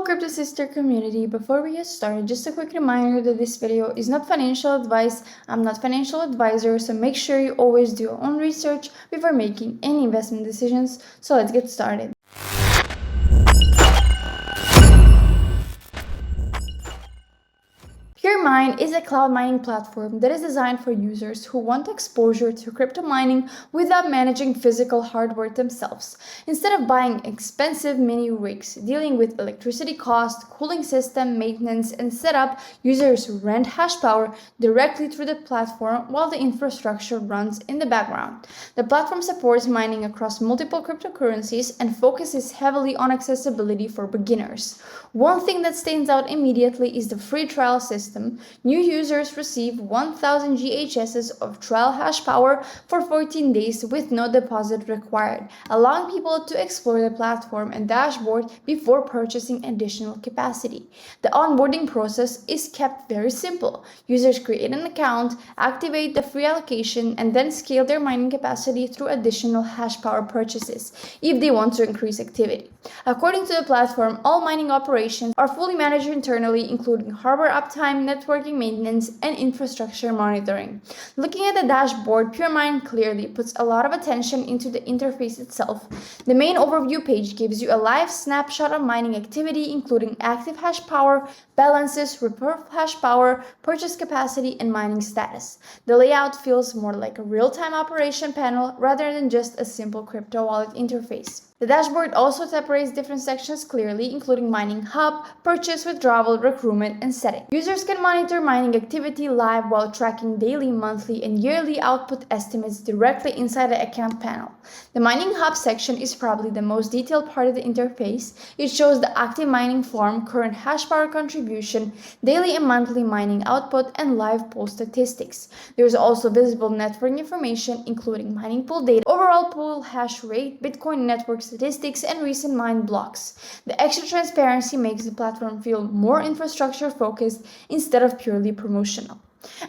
Crypto Sister community. Before we get started, just a quick reminder that this video is not financial advice. I'm not financial advisor, so make sure you always do your own research before making any investment decisions. So let's get started. PureMine is a cloud mining platform that is designed for users who want exposure to crypto mining without managing physical hardware themselves. Instead of buying expensive mini rigs, dealing with electricity cost, cooling system, maintenance, and setup, users rent hash power directly through the platform while the infrastructure runs in the background. The platform supports mining across multiple cryptocurrencies and focuses heavily on accessibility for beginners. One thing that stands out immediately is the free trial system. New users receive 1000 GHS of trial hash power for 14 days with no deposit required, allowing people to explore the platform and dashboard before purchasing additional capacity. The onboarding process is kept very simple. Users create an account, activate the free allocation, and then scale their mining capacity through additional hash power purchases if they want to increase activity. According to the platform, all mining operations are fully managed internally, including hardware uptime, networking maintenance, and infrastructure monitoring. Looking at the dashboard, PureMine clearly puts a lot of attention into the interface itself. The main overview page gives you a live snapshot of mining activity, including active hash power, balances, report hash power, purchase capacity, and mining status. The layout feels more like a real-time operation panel rather than just a simple crypto wallet interface. The dashboard also separates different sections clearly, including mining hub, purchase, withdrawal, recruitment, and setting. Users can monitor mining activity live while tracking daily, monthly, and yearly output estimates directly inside the account panel. The mining hub section is probably the most detailed part of the interface. It shows the active mining farm, current hash power contribution, daily and monthly mining output, and live pool statistics. There is also visible network information, including mining pool data, overall pool hash rate, Bitcoin network statistics, and recent mined blocks. The extra transparency makes the platform feel more infrastructure focused instead of purely promotional.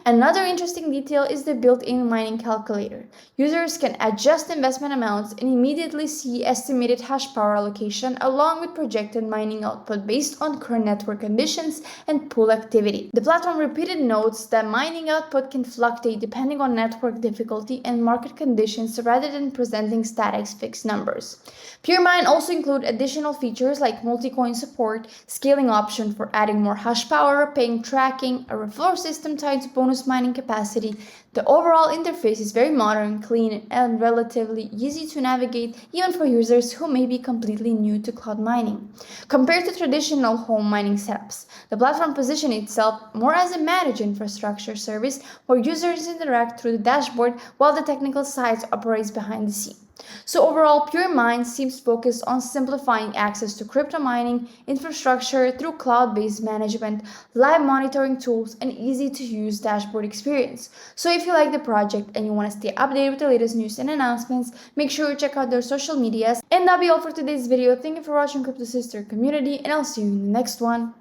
Another interesting detail is the built-in mining calculator. Users can adjust investment amounts and immediately see estimated hash power allocation along with projected mining output based on current network conditions and pool activity. The platform repeatedly notes that mining output can fluctuate depending on network difficulty and market conditions rather than presenting static fixed numbers. PureMine also includes additional features like multi-coin support, scaling option for adding more hash power, paying tracking, a referral system tied to bonus mining capacity. The overall interface is very modern, clean, and relatively easy to navigate even for users who may be completely new to cloud mining. Compared to traditional home mining setups, the platform positions itself more as a managed infrastructure service where users interact through the dashboard while the technical side operates behind the scenes. So overall, PureMine seems focused on simplifying access to crypto mining infrastructure through cloud-based management, live monitoring tools, and easy-to-use dashboard experience. So if you like the project and you want to stay updated with the latest news and announcements, make sure you check out their social medias. And that'll be all for today's video. Thank you for watching Crypto Sister community, and I'll see you in the next one.